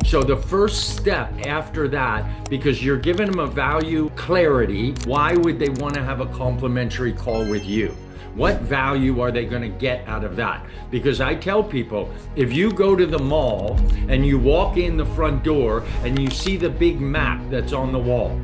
So the first step after that, because you're giving them a value clarity, why would they want to have a complimentary call with you? What value are they going to get out of that? Because I tell people, if you go to the mall and you walk in the front door and you see the big map that's on the wall,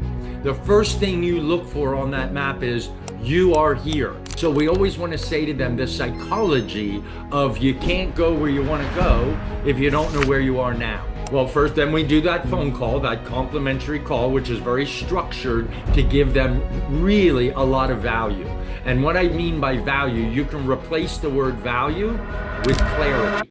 the first thing you look for on that map is you are here. So we always want to say to them the psychology of you can't go where you want to go if you don't know where you are now. Well, first, then we do that phone call, that complimentary call, which is very structured to give them really a lot of value. And what I mean by value, you can replace the word value with clarity.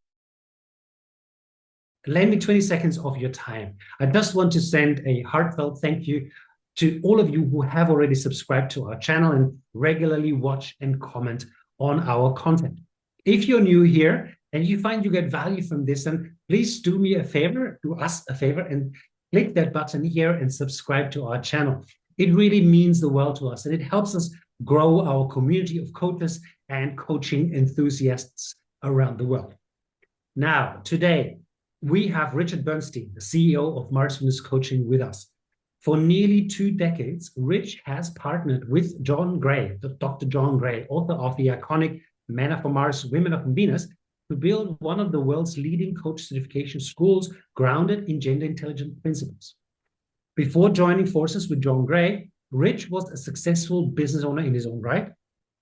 Lend me 20 seconds of your time. I just want to send a heartfelt thank you to all of you who have already subscribed to our channel and regularly watch and comment on our content. If you're new here and you find you get value from this, then please do me a favor, do us a favor, and click that button here and subscribe to our channel. It really means the world to us, and it helps us grow our community of coaches and coaching enthusiasts around the world. Now, today, we have Richard Bernstein, the CEO of Mars Venus Coaching, with us. For nearly 2 decades, Rich has partnered with John Gray, Dr. John Gray, author of the iconic Men Are from Mars, Women Are from Venus, to build one of the world's leading coach certification schools grounded in gender intelligent principles. Before joining forces with John Gray, Rich was a successful business owner in his own right.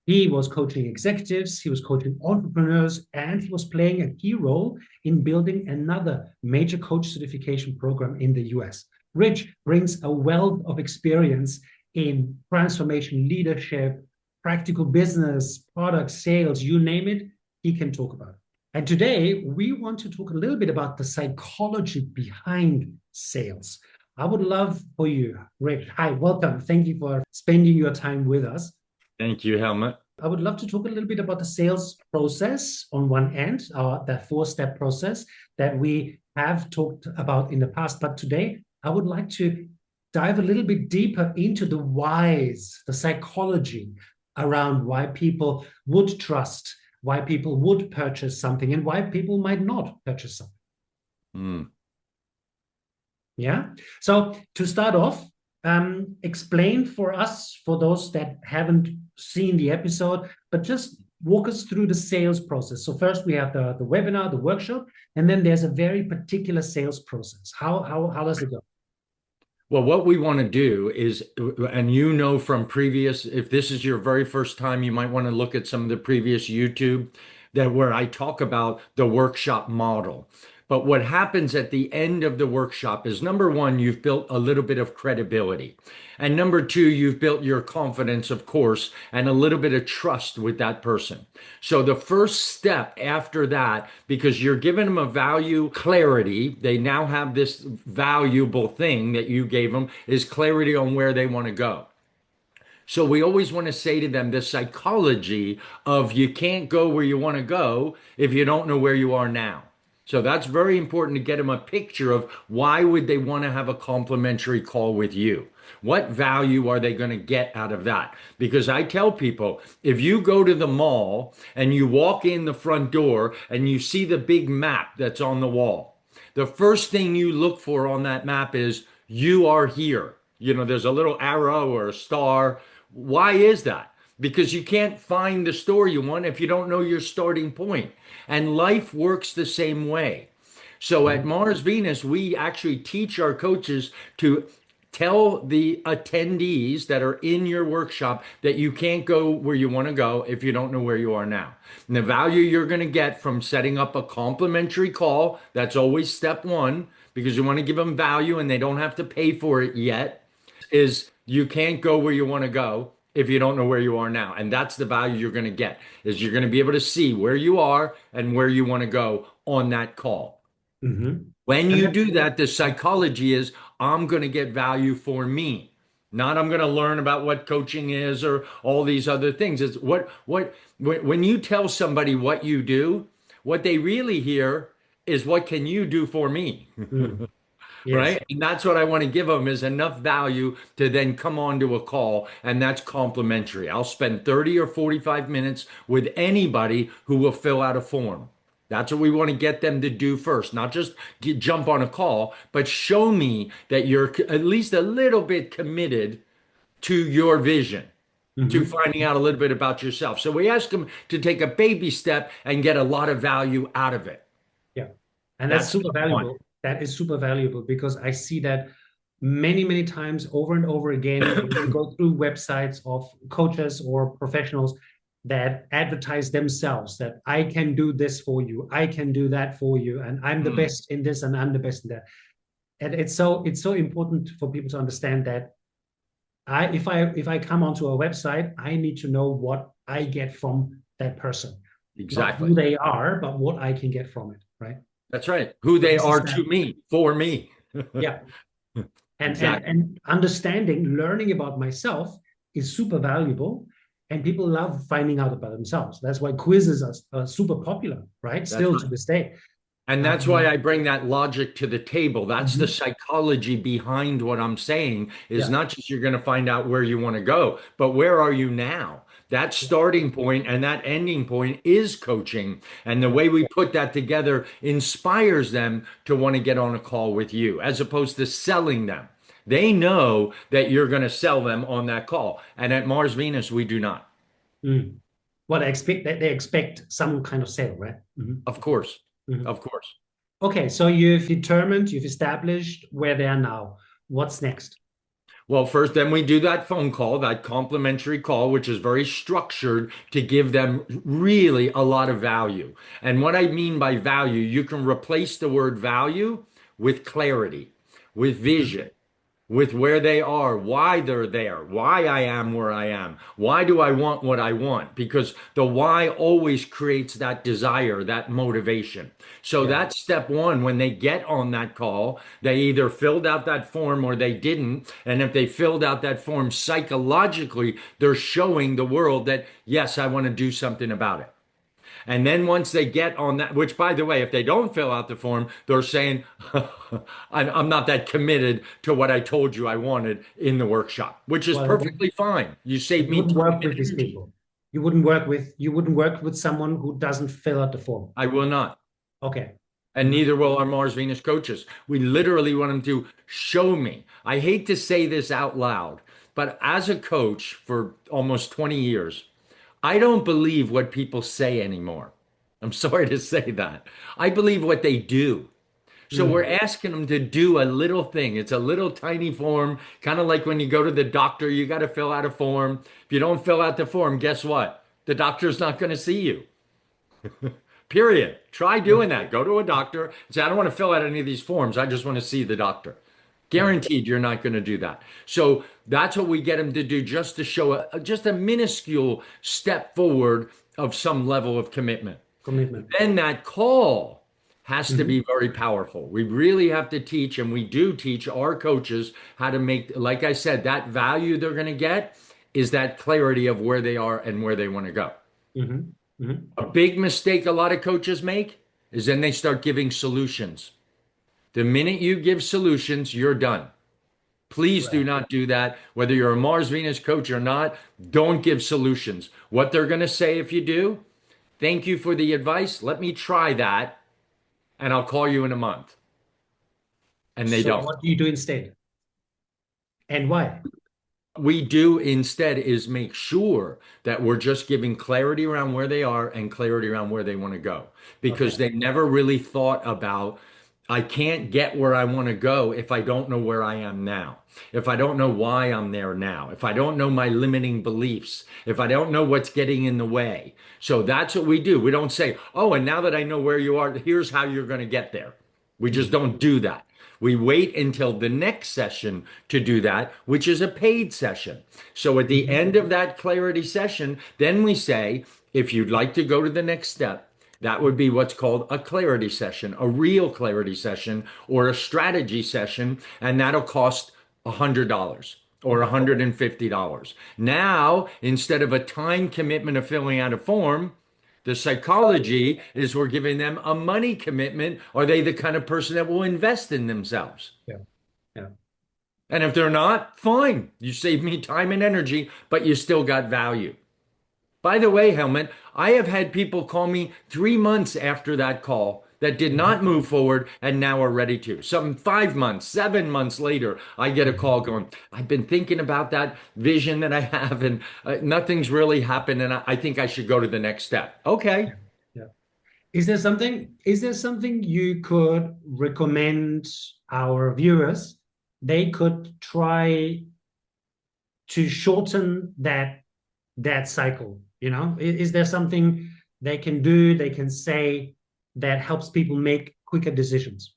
He was coaching executives, he was coaching entrepreneurs, and he was playing a key role in building another major coach certification program in the US. Rich brings a wealth of experience in transformation, leadership, practical business, product sales, you name it, he can talk about it. And today we want to talk a little bit about the psychology behind sales. I would love for you, Rich. Hi, welcome. Thank you for spending your time with us. Thank you, Helmut. I would love to talk a little bit about the sales process on one end, that 4-step process that we have talked about in the past. But today, I would like to dive a little bit deeper into the whys, the psychology around why people would trust, why people would purchase something, and why people might not purchase something. Yeah. So to start off, explain for us, for those that haven't seen the episode, but just walk us through the sales process. So first we have the webinar, the workshop, and then there's a very particular sales process. How does it go? Well, what we want to do is, and you know from previous, if this is your very first time, you might want to look at some of the previous YouTube where I talk about the workshop model. But what happens at the end of the workshop is, number one, you've built a little bit of credibility. And number two, you've built your confidence, of course, and a little bit of trust with that person. So the first step after that, because you're giving them a value clarity, they now have this valuable thing that you gave them, is clarity on where they want to go. So we always want to say to them the psychology of you can't go where you want to go if you don't know where you are now. So that's very important to get them a picture of why would they want to have a complimentary call with you? What value are they going to get out of that? Because I tell people, if you go to the mall and you walk in the front door and you see the big map that's on the wall, the first thing you look for on that map is you are here. You know, there's a little arrow or a star. Why is that? Because you can't find the store you want if you don't know your starting point. And life works the same way. So at Mars Venus, we actually teach our coaches to tell the attendees that are in your workshop that you can't go where you want to go if you don't know where you are now. And the value you're going to get from setting up a complimentary call, that's always step one, because you want to give them value and they don't have to pay for it yet, is you can't go where you want to go if you don't know where you are now. And that's the value you're going to get, is you're going to be able to see where you are and where you want to go on that call. Mm-hmm. When you do that, the psychology is, I'm going to get value for me. Not I'm going to learn about what coaching is or all these other things. It's when you tell somebody what you do, what they really hear is, what can you do for me? Yes. Right? And that's what I want to give them, is enough value to then come on to a call, and that's complimentary. I'll spend 30 or 45 minutes with anybody who will fill out a form. That's what we want to get them to do first, not just jump on a call, but show me that you're at least a little bit committed to your vision, to Hmm. finding out a little bit about yourself. So we ask them to take a baby step and get a lot of value out of it. Yeah. And that's That's super step one. valuable. That is super valuable because I see that many, many times over and over again when you go through websites of coaches or professionals that advertise themselves that I can do this for you, I can do that for you, and I'm the Mm, best in this and I'm the best in that. And it's so important for people to understand that if I come onto a website, I need to know what I get from that person, not exactly. who they are, but what I can get from it, right? That's right. Who So they this is are that, to me, for me. yeah. And and Exactly. and understanding, learning about myself is super valuable, and people love finding out about themselves. That's why quizzes are super popular, right? That's Still to right. this day. And that's why Um, I bring that logic to the table. That's the mhm. psychology behind what I'm saying is Yeah, not just you're going to find out where you want to go, but where are you now? That starting point and that ending point is coaching. And the way we put that together inspires them to want to get on a call with you as opposed to selling them. They know that you're going to sell them on that call. And at Mars Venus, we do not. mm. What they expect some kind of sale, right? Of course. Mhm. Of course. Okay, so you've determined, you've established where they are now. What's next? Well, first, then we do that phone call, that complimentary call, which is very structured to give them really a lot of value. And what I mean by value, you can replace the word value with clarity, with Mhm. vision, with where they are, why they're there, why I am where I am, why do I want what I want? Because the why always creates that desire, that motivation. So Yeah. that's step one. When they get on that call, they either filled out that form or they didn't. And if they filled out that form psychologically, they're showing the world that, yes, I want to do something about it. And then once they get on that, which by the way, if they don't fill out the form, they're saying, I'm not that committed to what I told you I wanted in the workshop, which is Well, perfectly fine. You saved you me wouldn't time work and with these energy. people. You wouldn't work with someone who doesn't fill out the form. I will not. Okay. And Mhm. neither will our Mars Venus coaches. We literally want them to show me. I hate to say this out loud, but as a coach for almost 20 years, I don't believe what people say anymore. I'm sorry to say that. I believe what they do. So we're Mm. asking them to do a little thing. It's a little tiny form, kind of like when you go to the doctor, you got to fill out a form. If you don't fill out the form, guess what? The doctor's not going to see you. Period. Try Yeah. doing that. Go to a doctor and say, I don't want to fill out any of these forms. I just want to see the doctor. Yeah. Guaranteed you're not going to do that. So that's what we get them to do just to show just a minuscule step forward of some level of commitment. Commitment. Then that call has to Mhm. be very powerful. We really have to teach, and we do teach our coaches how to make, like I said, that value they're going to get is that clarity of where they are and where they want to go. Mhm. Mhm. A big mistake a lot of coaches make is then they start giving solutions. The minute you give solutions, you're done. Please do Right. not do that. Whether you're a Mars Venus coach or not, don't give solutions. What they're going to say if you do, thank you for the advice. Let me try that and I'll call you in a month. And they So don't. what do you do instead? And why? We do instead is make sure that we're just giving clarity around where they are and clarity around where they want to go because Okay. they never really thought about I can't get where I want to go if I don't know where I am now. If I don't know why I'm there now. If I don't know my limiting beliefs. If I don't know what's getting in the way. So that's what we do. We don't say, "Oh, and now that I know where you are, here's how you're going to get there." We just Mhm. don't do that. We wait until the next session to do that, which is a paid session. So at the Mhm. end of that clarity session, then we say, if you'd like to go to the next step, that would be what's called a clarity session, a real clarity session, or a strategy session, and that'll cost $100 or Okay. $150. Now, instead of a time commitment of filling out a form, the psychology is we're giving them a money commitment. Are they the kind of person that will invest in themselves? Yeah. Yeah. And if they're not, fine. You save me time and energy, but you still got value. By the way, Helmut, I have had people call me 3 months after that call that did Mhm. not move forward and now are ready to. Some 5 months, 7 months later, I get a Mhm. call going, I've been thinking about that vision that I have, and nothing's really happened, and I think I should go to the next step. Okay. Yeah. Yeah. Is there something you could recommend our viewers they could try to shorten that cycle? Is there something they can do, they can say that helps people make quicker decisions?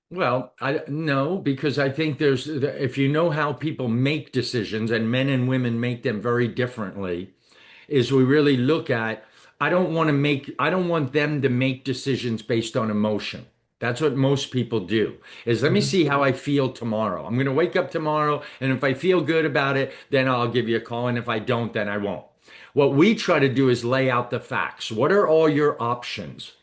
Well, I no, because I think if you know how people make decisions, and men and women make them very differently, is we really look at, I don't want them to make decisions based on emotion. That's what most people do, is let me Mhm. see how I feel tomorrow. I'm going to wake up tomorrow, and if I feel good about it, then I'll give you a call. And if I don't, then I won't. What we try to do is lay out the facts. What are all your options?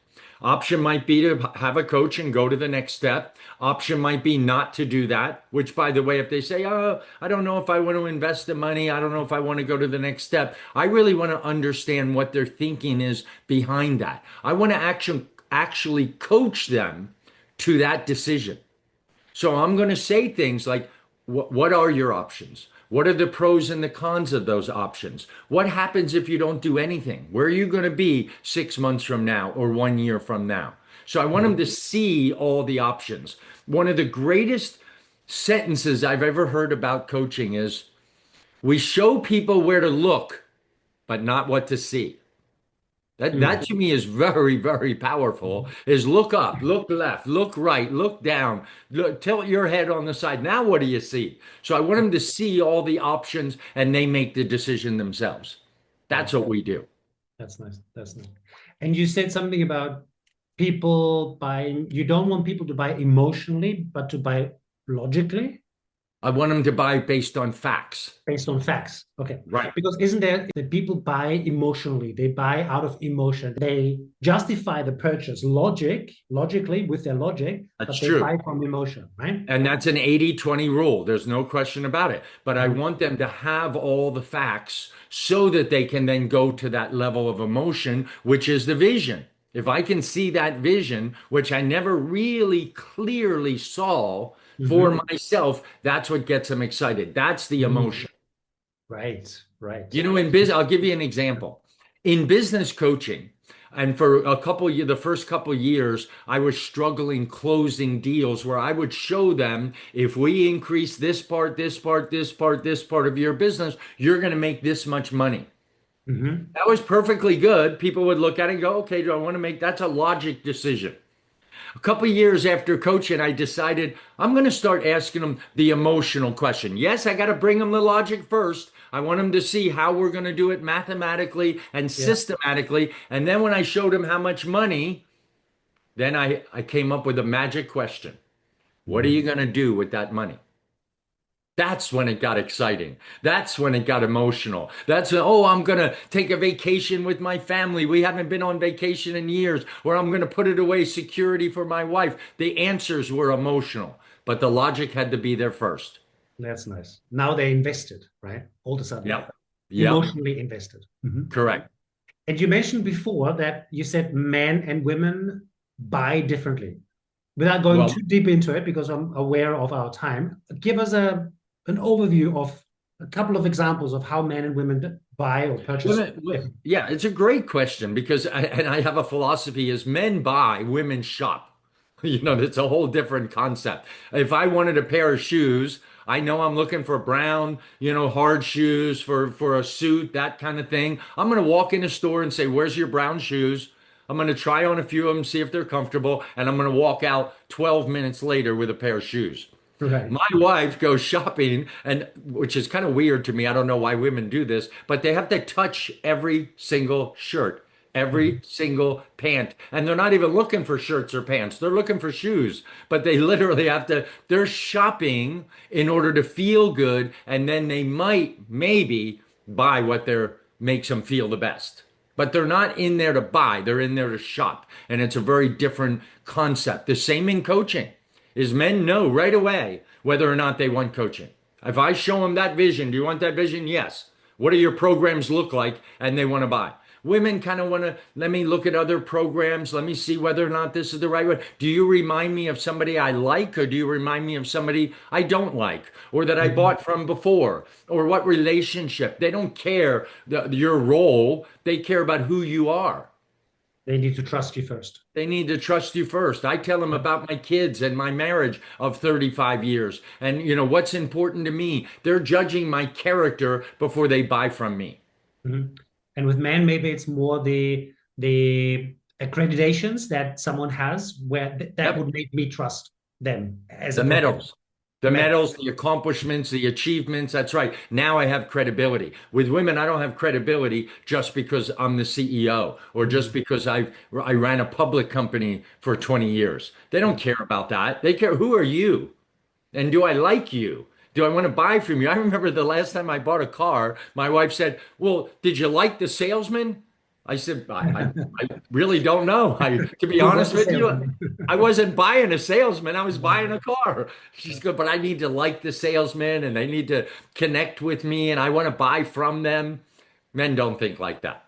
Option might be to have a coach and go to the next step. Option might be not to do that, which, by the way, if they say, oh, I don't know if I want to invest the money, I don't know if I want to go to the next step, I really want to understand what their thinking is behind that. I want to actually coach them to that decision. So I'm going to say things like, what are your options? What are the pros and the cons of those options? What happens if you don't do anything? Where are you going to be 6 months from now or 1 year from now? So I want them Mhm. to see all the options. One of the greatest sentences I've ever heard about coaching is, we show people where to look, but not what to see. That Mm. to me is very, very powerful. Mhm. Is look up, look left, look right, look down, tilt your head on the side. Now what do you see? So I want them to see all the options and they make the decision themselves. Yeah, That's what we do. that's nice. That's nice. And you said something about people buying, you don't want people to buy emotionally, but to buy logically. I want them to buy based on facts. Based on facts. Okay. Right. Because isn't there that people buy emotionally? They buy out of emotion. They justify the purchase logically with their logic, That's but they buy true. from emotion, right? And that's an 80-20 rule. There's no question about it. But I Mhm. want them to have all the facts so that they can then go to that level of emotion, which is the vision. If I can see that vision, which I never really clearly saw for Mhm. myself, that's what gets them excited. That's the Mhm. emotion. Right, right. You know, in business, I'll give you an example. In business coaching, and for the first couple years, I was struggling closing deals where I would show them, if we increase this part, this part, this part, this part of your business, you're going to make this much money. Mhm. That was perfectly good. People would look at it and go, okay, do I want to make that's a logic decision. A couple years after coaching, I decided I'm going to start asking them the emotional question. Yes, I got to bring them the logic first. I want them to see how we're going to do it mathematically and Yeah. systematically. And then when I showed them how much money, then I came up with a magic question. What are you Mhm. going to do with that money? That's when it got exciting. That's when it got emotional. That's when, oh, I'm going to take a vacation with my family. We haven't been on vacation in years, or I'm going to put it away, security for my wife. The answers were emotional, but the logic had to be there first. That's nice. Now they invested, right? All of a sudden, Yep. Yep. emotionally invested. Mhm. Correct. And you mentioned before that you said men and women buy differently. Without going Well, too deep into it, because I'm aware of our time, give us an overview of a couple of examples of how men and women buy or purchase different. yeah, it's a great question because I have a philosophy is men buy, women shop. You know, it's a whole different concept. If I wanted a pair of shoes, I know I'm looking for brown, hard shoes for a suit, that kind of thing. I'm going to walk in the store and say, "Where's your brown shoes?" I'm going to try on a few of them, see if they're comfortable, and I'm going to walk out 12 minutes later with a pair of shoes. Right. My wife goes shopping, and which is kind of weird to me. I don't know why women do this, but they have to touch every single shirt, every Mhm. single pant. And they're not even looking for shirts or pants. They're looking for shoes. But they literally they're shopping in order to feel good, and then they might maybe buy what their makes them feel the best. But they're not in there to buy, they're in there to shop. And it's a very different concept. The same in coaching is men know right away whether or not they want coaching. If I show them that vision, do you want that vision? Yes. What do your programs look like? And they want to buy. Women kind of want to, let me look at other programs. Let me see whether or not this is the right one. Do you remind me of somebody I like, or do you remind me of somebody I don't like, or that I Mhm. bought from before, or what relationship? They don't care your role. They care about who you are. They need to trust you first. They need to trust you first. I tell them Yeah. about my kids and my marriage of 35 years and what's important to me. They're judging my character before they buy from me. Mhm. And with men, maybe it's more the accreditations that someone has where that Yep. would make me trust them as a The professional. medals. The The medals. medals, the accomplishments, the achievements. That's right. Now I have credibility. With women, I don't have credibility just because I'm the CEO or just Mhm. because I ran a public company for 20 years. They Yeah. don't care about that. They care, who are you? And do I like you? Do I want to buy from you? I remember the last time I bought a car, my wife said, "Well, did you like the salesman?" I said, I really don't know. To be Who was honest the with you, salesman? I wasn't buying a salesman. I was buying Yeah. a car. She's good, but I need to like the salesman and they need to connect with me and I want to buy from them. Men don't think like that.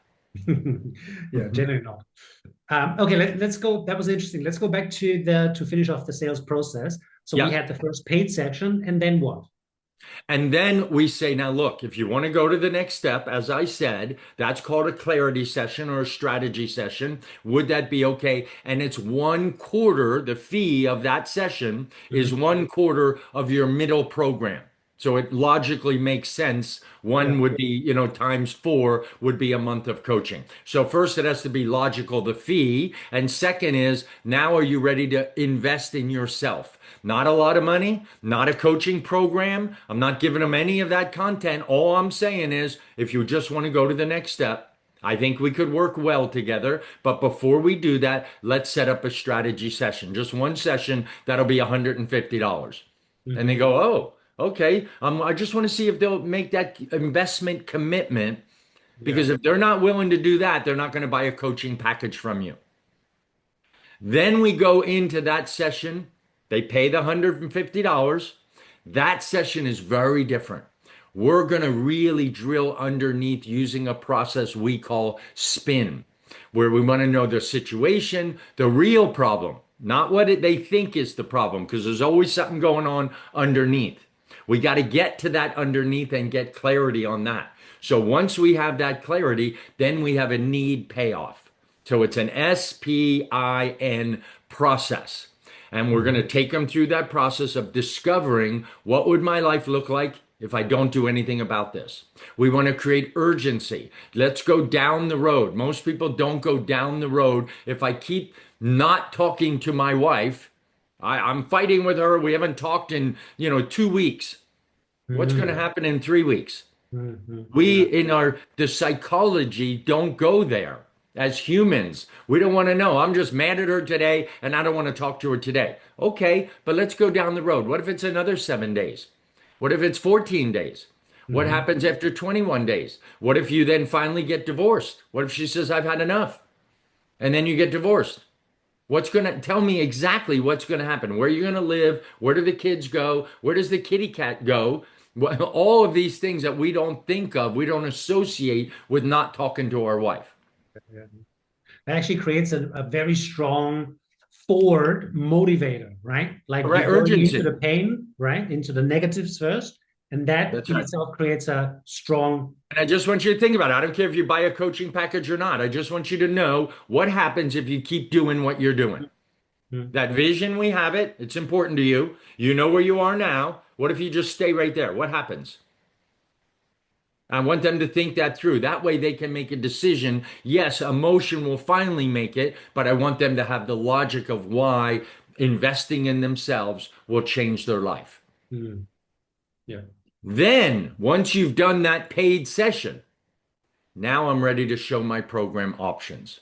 Yeah, generally not. Okay, let's go. That was interesting. Let's go back to the to finish off the sales process. So we Yeah. had the first paid section, and then what? And then we say, now look, if you want to go to the next step, as I said, that's called a clarity session or a strategy session. Would that be okay? And it's 1/4, the fee of that session is Mhm. 1/4 of your middle program. So it logically makes sense. Yeah. One would be, times four would be a month of coaching. So first it has to be logical, the fee. And second is, now are you ready to invest in yourself? Not a lot of money, not a coaching program. I'm not giving them any of that content. All I'm saying is, if you just want to go to the next step, I think we could work well together. But before we do that, let's set up a strategy session. Just one session, that'll be $150. And they Mhm. go, oh, okay. I just want to see if they'll make that investment commitment. Yeah. Because if they're not willing to do that, they're not going to buy a coaching package from you. Then we go into that session. They pay the $150. That session is very different. We're going to really drill underneath using a process we call spin, where we want to know the situation, the real problem, not what they think is the problem, because there's always something going on underneath. We got to get to that underneath and get clarity on that. So once we have that clarity, then we have a need payoff. So it's an SPIN process. And we're going to Mhm. take them through that process of discovering what would my life look like if I don't do anything about this. We want to create urgency. Let's go down the road. Most people don't go down the road. If I keep not talking to my wife, I'm fighting with her. We haven't talked in, 2 weeks. What's going to Mhm. happen in 3 weeks? Mhm. We Yeah. in the psychology don't go there as humans. We don't want to know. I'm just mad at her today and I don't want to talk to her today. Okay, but let's go down the road. What if it's another 7 days? What if it's 14 days? What Mhm. happens after 21 days? What if you then finally get divorced? What if she says, I've had enough? And then you get divorced. What's going to tell me exactly what's going to happen? Where you're going to live? Where do the kids go? Where does the kitty cat go? All of these things that we don't think of, we don't associate with not talking to our wife. Yeah. That actually creates a very strong forward motivator, right? Like Right, you're going into urgency. the pain, right? Into the negatives first. And that That's in right. itself creates a strong. And I just want you to think about it. I don't care if you buy a coaching package or not. I just want you to know what happens if you keep doing what you're doing. Mhm. That vision, we have it. It's important to you. You know where you are now. What if you just stay right there? What happens? I want them to think that through. That way they can make a decision. Yes, emotion will finally make it, but I want them to have the logic of why investing in themselves will change their life. Mhm. Yeah. Then, once you've done that paid session, now I'm ready to show my program options.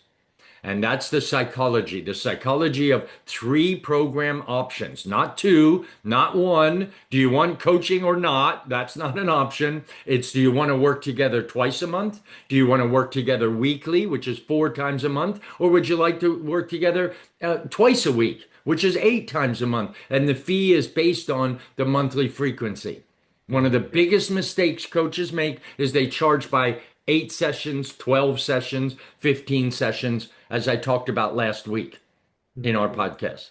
And that's the psychology of three program options, not two, not one. Do you want coaching or not? That's not an option. It's, do you want to work together twice a month? Do you want to work together weekly, which is 4 times a month? Or would you like to work together twice a week, which is 8 times a month? And the fee is based on the monthly frequency. One of the biggest mistakes coaches make is they charge by 8 sessions, 12 sessions, 15 sessions, as I talked about last week in our podcast.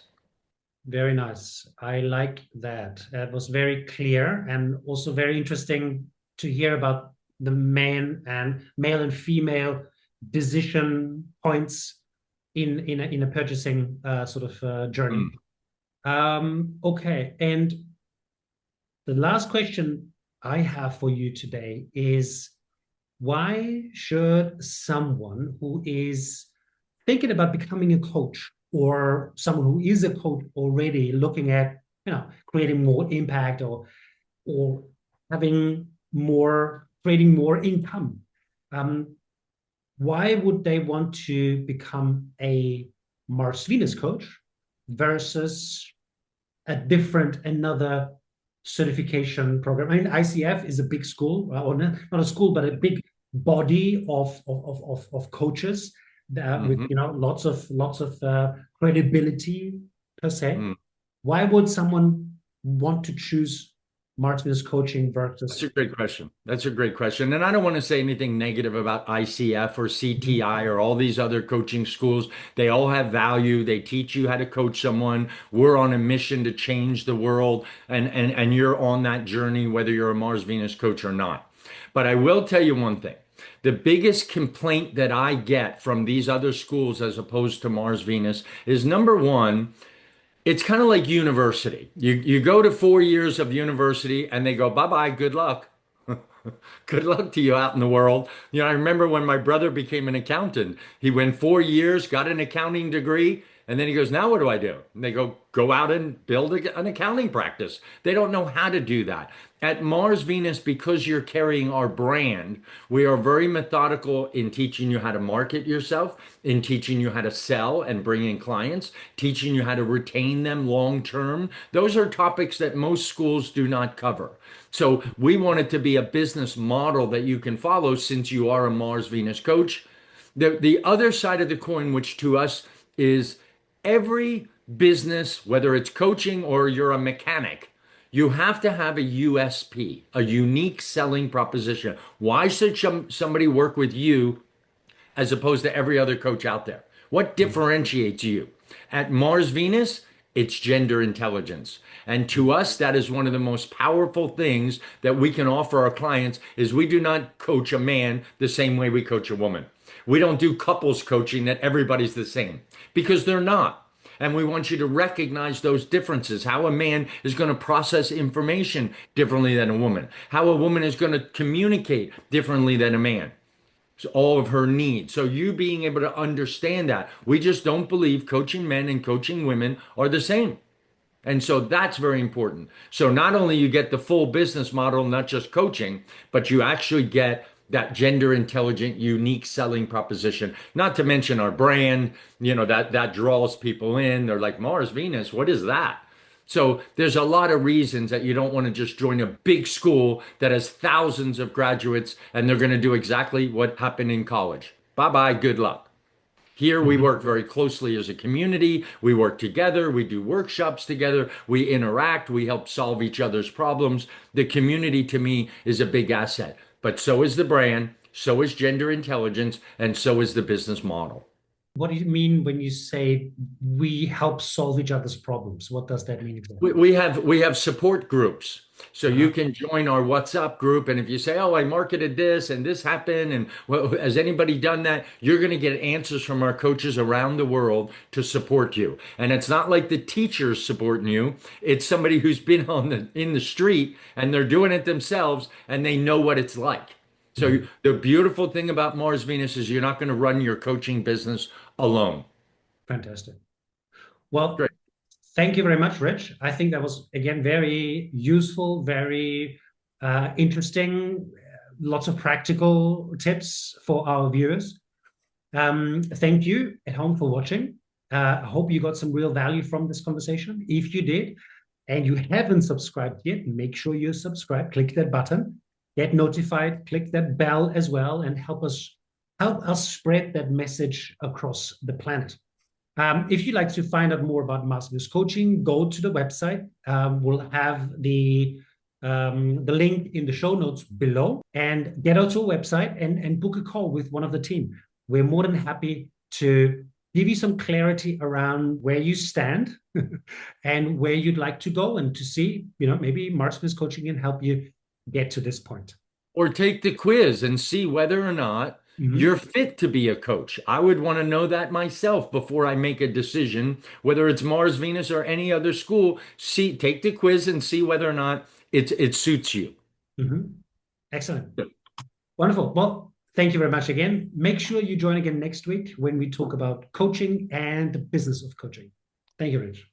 Very nice. I like that. That was very clear and also very interesting to hear about the male and female decision points in a purchasing journey. Mm. Okay, and the last question I have for you today is why should someone who is thinking about becoming a coach or someone who is a coach already looking at creating more impact or having more creating more income, um, why would they want to become a Mars Venus coach versus a different another certification program? I mean, ICF is a big school, or not a school, but a big body of coaches with Mhm. lots of credibility per se. Mm. Why would someone want to choose Martinez coaching That's versus? a great question. That's a great question. And I don't want to say anything negative about ICF or Mhm. CTI or all these other coaching schools. They all have value. They teach you how to coach someone. We're on a mission to change the world, and you're on that journey, whether you're a Mars Venus coach or not. But I will tell you one thing. The biggest complaint that I get from these other schools as opposed to Mars Venus is number one, it's kind of like university. You go to 4 years of university and they go, bye-bye, good luck. Good luck to you out in the world. I remember when my brother became an accountant. He went 4 years, got an accounting degree, and then he goes, now what do I do? And they go out and build an accounting practice. They don't know how to do that. At Mars Venus, because you're carrying our brand, we are very methodical in teaching you how to market yourself, in teaching you how to sell and bring in clients, teaching you how to retain them long term. Those are topics that most schools do not cover. So we want it to be a business model that you can follow since you are a Mars Venus coach. The other side of the coin, which to us is every business, whether it's coaching or you're a mechanic, you have to have a USP, a unique selling proposition. Why should somebody work with you as opposed to every other coach out there? What differentiates you? At Mars Venus, it's gender intelligence. And to us, that is one of the most powerful things that we can offer our clients is we do not coach a man the same way we coach a woman. We don't do couples coaching that everybody's the same because they're not. And we want you to recognize those differences, how a man is going to process information differently than a woman, how a woman is going to communicate differently than a man, all of her needs. So you being able to understand that. We just don't believe coaching men and coaching women are the same. And so that's very important. So not only you get the full business model, not just coaching, but you actually get that gender intelligent, unique selling proposition. Not to mention our brand, that draws people in. They're like, Mars, Venus, what is that? So there's a lot of reasons that you don't want to just join a big school that has thousands of graduates and they're going to do exactly what happened in college. Bye bye, good luck. Here we Mhm. work very closely as a community. We work together. We do workshops together. We interact. We help solve each other's problems. The community to me is a big asset, but so is the brand, so is gender intelligence, and so is the business model. What do you mean when you say we help solve each other's problems? What does that mean We, exactly? we have we have support groups. So you Uh-huh. can join our WhatsApp group, and if you say, "Oh, I marketed this and this happened," and well, has anybody done that? You're going to get answers from our coaches around the world to support you. And it's not like the teachers supporting you; it's somebody who's been on the in the street and they're doing it themselves, and they know what it's like. So Mhm. the beautiful thing about Mars Venus is you're not going to run your coaching business alone. Fantastic. Well, Great. thank you very much, Rich. I think that was, again, very useful, very interesting, lots of practical tips for our viewers. Thank you at home for watching. I hope you got some real value from this conversation. If you did, and you haven't subscribed yet, make sure you subscribe, click that button, get notified, click that bell as well, and help us spread that message across the planet. If you'd like to find out more about Master's Coaching, go to the website. We'll have the link in the show notes below, and get out to our website and book a call with one of the team. We're more than happy to give you some clarity around where you stand and where you'd like to go, and to see, maybe March Business Coaching can help you get to this point. Or take the quiz and see whether or not you're Mm-hmm. fit to be a coach. I would want to know that myself before I make a decision, whether it's Mars, Venus, or any other school. See, take the quiz and see whether or not it suits you. Mm-hmm. Excellent. Wonderful. Well, thank you very much again. Make sure you join again next week when we talk about coaching and the business of coaching. Thank you, Rich.